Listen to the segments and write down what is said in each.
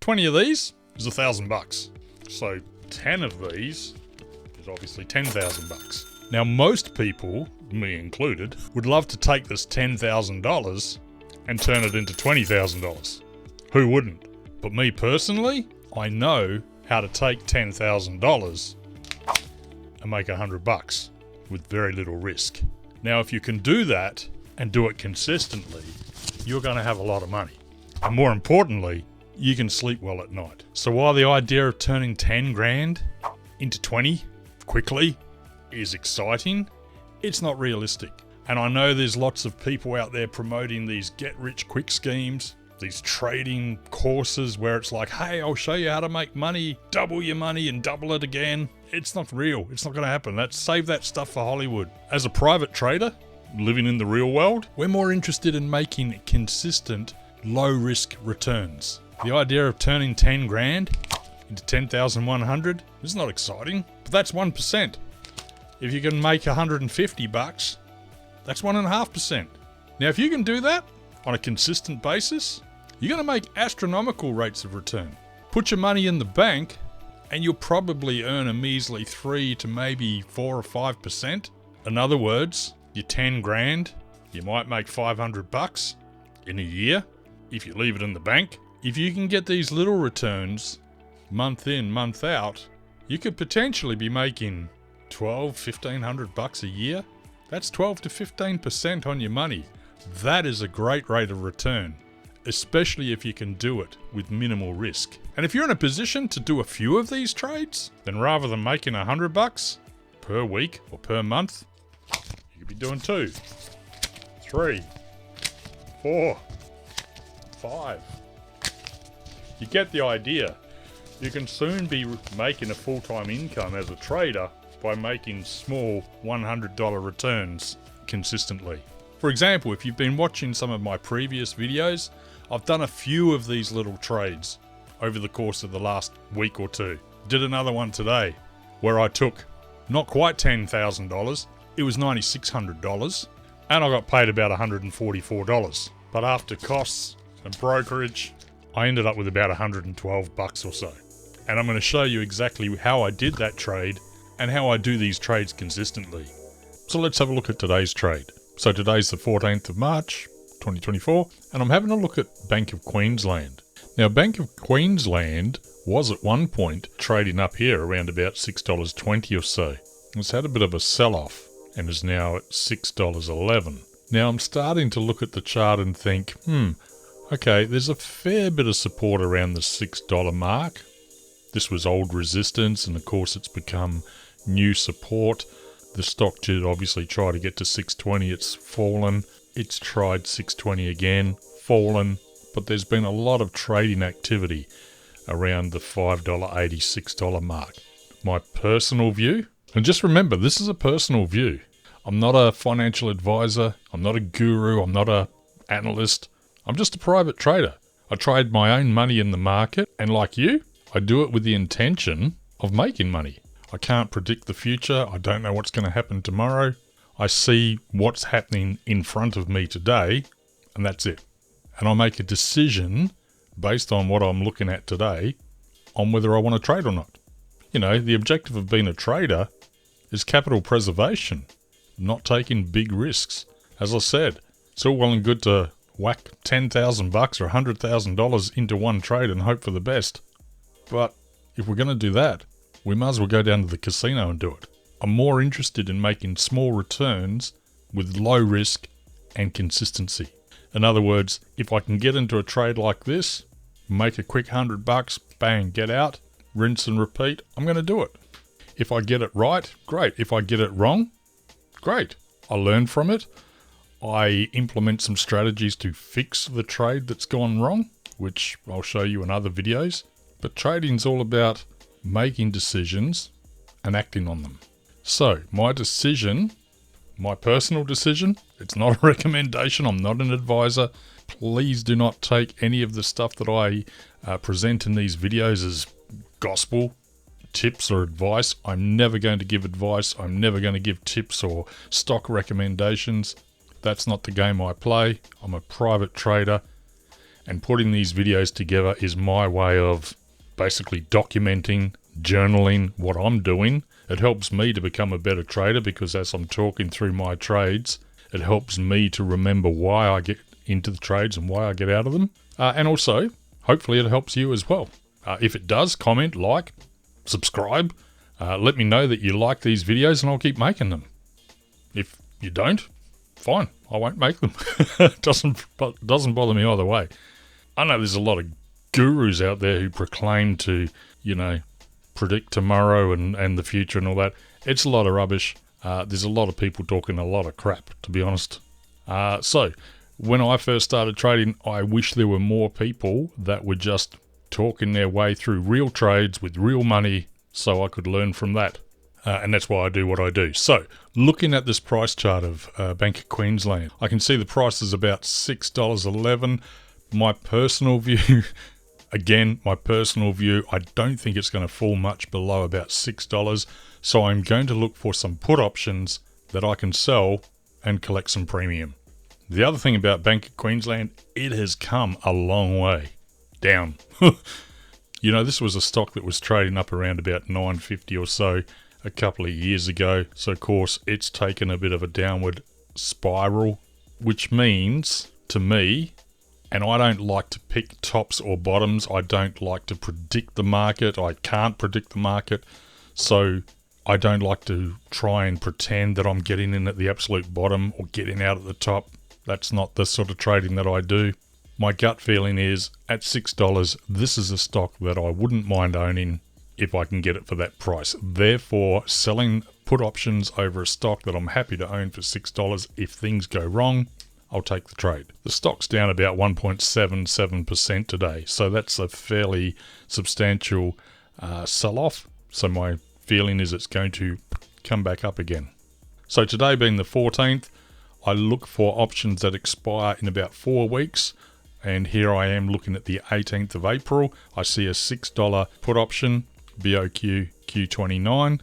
20 of these is $1,000. So 10 of these is obviously $10,000. Now most people, me included, would love to take this $10,000 and turn it into $20,000. Who wouldn't? But me personally, I know how to take $10,000 and make $100 with very little risk. Now, if you can do that and do it consistently, you're going to have a lot of money. And more importantly, you can sleep well at night. So while the idea of turning 10 grand into 20 quickly is exciting, it's not realistic. And I know there's lots of people out there promoting these get-rich-quick schemes, these trading courses where it's like, hey, I'll show you how to make money, double your money and double it again. It's not real. It's not going to happen. Save that stuff for Hollywood. As a private trader, living in the real world, we're more interested in making consistent, low-risk returns. The idea of turning 10 grand into 10,100 is not exciting, but that's 1%. If you can make $150, that's 1.5%. Now, if you can do that on a consistent basis, you're going to make astronomical rates of return. Put your money in the bank and you'll probably earn a measly 3 to maybe 4 or 5%. In other words, your 10 grand, you might make $500 in a year if you leave it in the bank. If you can get these little returns month in, month out, you could potentially be making $1,500 a year. That's 12 to 15% on your money. That is a great rate of return, especially if you can do it with minimal risk. And if you're in a position to do a few of these trades, then rather than making $100 per week or per month, you could be doing 2, 3, 4, 5. You get the idea. You can soon be making a full-time income as a trader by making small $100 returns consistently. For example, if you've been watching some of my previous videos, I've done a few of these little trades over the course of the last week or two. Did another one today where I took not quite $10,000, it was $9,600, and I got paid about $144. But after costs and brokerage, I ended up with about $112 or so. And I'm going to show you exactly how I did that trade and how I do these trades consistently. So let's have a look at today's trade. So today's the 14th of March, 2024, and I'm having a look at Bank of Queensland. Now, Bank of Queensland was at one point trading up here around about $6.20 or so. It's had a bit of a sell-off and is now at $6.11. Now, I'm starting to look at the chart and think, okay, there's a fair bit of support around the $6 mark. This was old resistance, and of course it's become new support. The stock did obviously try to get to 620, it's fallen. It's tried 620 again, fallen. But there's been a lot of trading activity around the $5.80, $6 mark. My personal view, and just remember, this is a personal view. I'm not a financial advisor, I'm not a guru, I'm not an analyst. I'm just a private trader. I trade my own money in the market, and like you, I do it with the intention of making money. I can't predict the future. I don't know what's going to happen tomorrow. I see what's happening in front of me today, and that's it. And I make a decision based on what I'm looking at today on whether I want to trade or not. You know, the objective of being a trader is capital preservation, not taking big risks. As I said, it's all well and good to whack $10,000 or $100,000 into one trade and hope for the best. But if we're going to do that, we might as well go down to the casino and do it. I'm more interested in making small returns with low risk and consistency. In other words, if I can get into a trade like this, make a quick $100, bang, get out, rinse and repeat, I'm going to do it. If I get it right, great. If I get it wrong, great. I learn from it. I implement some strategies to fix the trade that's gone wrong, which I'll show you in other videos. But trading's all about making decisions and acting on them. So my decision, my personal decision, it's not a recommendation. I'm not an advisor. Please do not take any of the stuff that I present in these videos as gospel tips or advice. I'm never going to give advice. I'm never going to give tips or stock recommendations. That's not the game I play. I'm a private trader, And putting these videos together is my way of basically documenting, journaling what I'm doing. It helps me to become a better trader because as I'm talking through my trades, it helps me to remember why I get into the trades and why I get out of them. And also, hopefully it helps you as well. If it does, comment, like, subscribe. Let me know that you like these videos and I'll keep making them. If you don't, fine, I won't make them. It doesn't bother me either way. I know there's a lot of gurus out there who proclaim to, predict tomorrow and the future and all that. It's a lot of rubbish. There's a lot of people talking a lot of crap, to be honest. So, when I first started trading, I wish there were more people that were just talking their way through real trades with real money so I could learn from that. And that's why I do what I do. So, looking at this price chart of Bank of Queensland, I can see the price is about $6.11. My personal view, again, I don't think it's going to fall much below about $6. So I'm going to look for some put options that I can sell and collect some premium. The other thing about Bank of Queensland, it has come a long way down. This was a stock that was trading up around about $9.50 or so a couple of years ago. So, of course, it's taken a bit of a downward spiral, which means, to me, and I don't like to pick tops or bottoms. I don't like to predict the market. I can't predict the market. So I don't like to try and pretend that I'm getting in at the absolute bottom or getting out at the top. That's not the sort of trading that I do. My gut feeling is at $6, this is a stock that I wouldn't mind owning if I can get it for that price. Therefore, selling put options over a stock that I'm happy to own for $6, if things go wrong, I'll take the trade. The stock's down about 1.77% today, so that's a fairly substantial sell-off. So my feeling is it's going to come back up again. So today being the 14th, I look for options that expire in about 4 weeks. And here I am looking at the 18th of April. I see a $6 put option, BOQ Q29,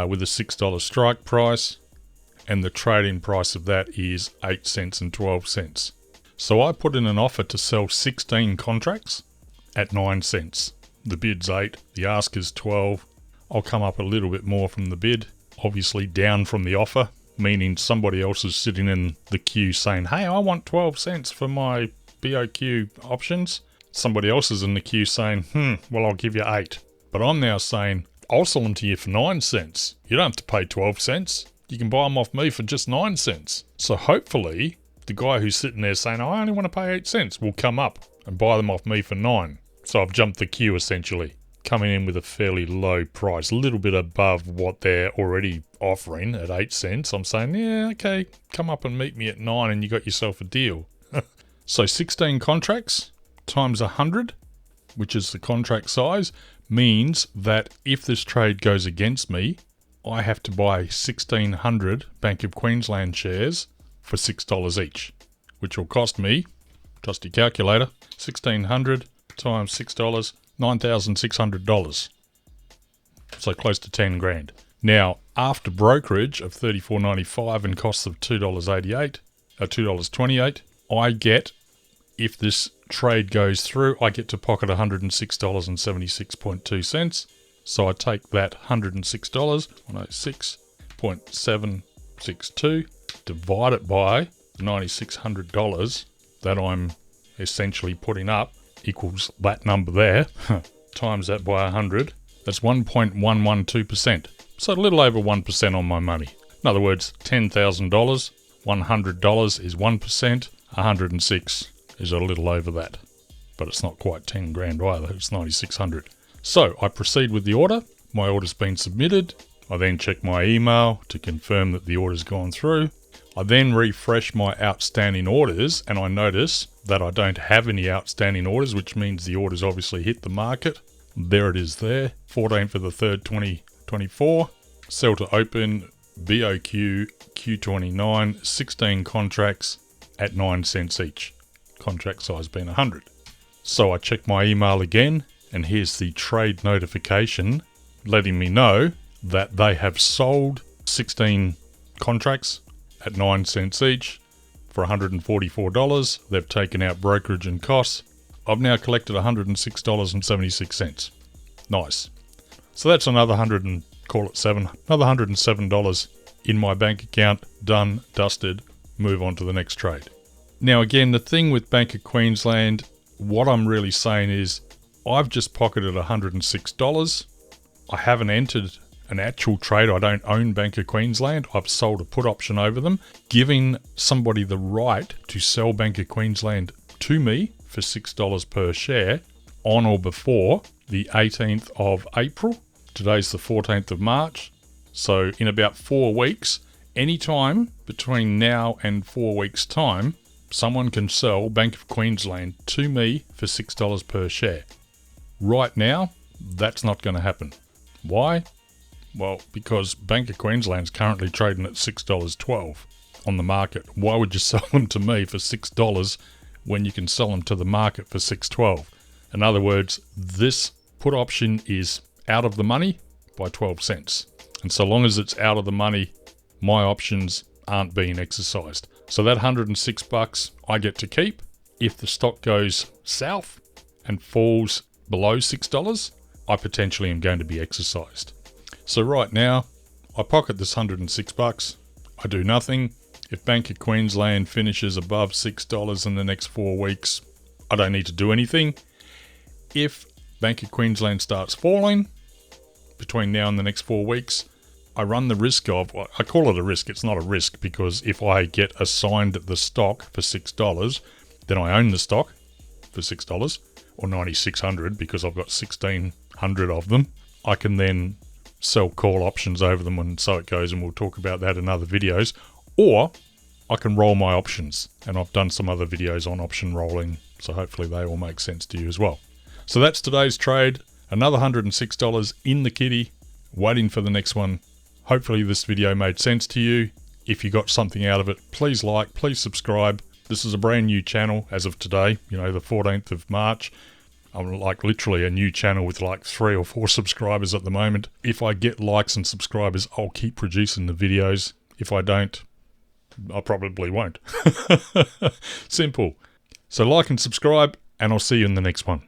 with a $6 strike price. And the trading price of that is 8 cents and 12 cents. So I put in an offer to sell 16 contracts at 9 cents. The bid's 8, the ask is 12. I'll come up a little bit more from the bid, obviously down from the offer, meaning somebody else is sitting in the queue saying, hey, I want 12 cents for my BOQ options. Somebody else is in the queue saying, well, I'll give you 8. But I'm now saying, I'll sell them to you for 9 cents. You don't have to pay 12 cents. You can buy them off me for just 9 cents. So hopefully the guy who's sitting there saying, I only want to pay 8 cents will come up and buy them off me for 9. So I've jumped the queue essentially, coming in with a fairly low price, a little bit above what they're already offering at 8 cents. I'm saying, yeah, okay, come up and meet me at 9 and you got yourself a deal. So 16 contracts times 100, which is the contract size, means that if this trade goes against me, I have to buy 1,600 Bank of Queensland shares for $6 each, which will cost me, trusty calculator, 1,600 times $6, $9,600. So close to 10 grand. Now, after brokerage of $34.95 and costs of $2.28, I get, if this trade goes through, I get to pocket $106.76.2. So I take that $106, 106.762, divide it by $9,600 that I'm essentially putting up, equals that number there, times that by 100. That's 1.112%. So a little over 1% on my money. In other words, $10,000, $100 is 1%, 106 is a little over that. But it's not quite 10 grand either, it's 9,600. So I proceed with the order. My order's been submitted. I then check my email to confirm that the order's gone through. I then refresh my outstanding orders and I notice that I don't have any outstanding orders, which means the order's obviously hit the market. There it is there, 14th of the 3rd, 2024. Sell to open, BOQ Q29, 16 contracts at 9 cents each. Contract size being 100. So I check my email again, and here's the trade notification letting me know that they have sold 16 contracts at 9 cents each for $144. They've taken out brokerage and costs, I've now collected $106.76. Nice. So that's another another $107 in my bank account. Done, dusted, move on to the next trade. Now again, the thing with Bank of Queensland, what I'm really saying is I've just pocketed $106. I haven't entered an actual trade. I don't own Bank of Queensland. I've sold a put option over them, giving somebody the right to sell Bank of Queensland to me for $6 per share on or before the 18th of April. Today's the 14th of March. So in about 4 weeks, anytime between now and 4 weeks' time, someone can sell Bank of Queensland to me for $6 per share. Right now, that's not going to happen. Why? Well, because Bank of Queensland's currently trading at $6.12 on the market. Why would you sell them to me for $6 when you can sell them to the market for $6.12? In other words, this put option is out of the money by 12 cents. And so long as it's out of the money, my options aren't being exercised. So that $106 I get to keep. If the stock goes south and falls below $6, I potentially am going to be exercised. So right now, I pocket this $106. I do nothing. If Bank of Queensland finishes above $6 in the next 4 weeks, I don't need to do anything. If Bank of Queensland starts falling between now and the next 4 weeks, I run the risk of, I call it a risk, it's not a risk, because if I get assigned the stock for $6, then I own the stock for $6, or $9,600 because I've got 1,600 of them. I can then sell call options over them, and so it goes, and we'll talk about that in other videos. Or I can roll my options, and I've done some other videos on option rolling, so hopefully they all make sense to you as well. So that's today's trade. Another $106 in the kitty, waiting for the next one. Hopefully this video made sense to you. If you got something out of it, please like, please subscribe. This is a brand new channel as of today, the 14th of March. I'm like literally a new channel with like 3 or 4 subscribers at the moment. If I get likes and subscribers, I'll keep producing the videos. If I don't, I probably won't. Simple. So like and subscribe, and I'll see you in the next one.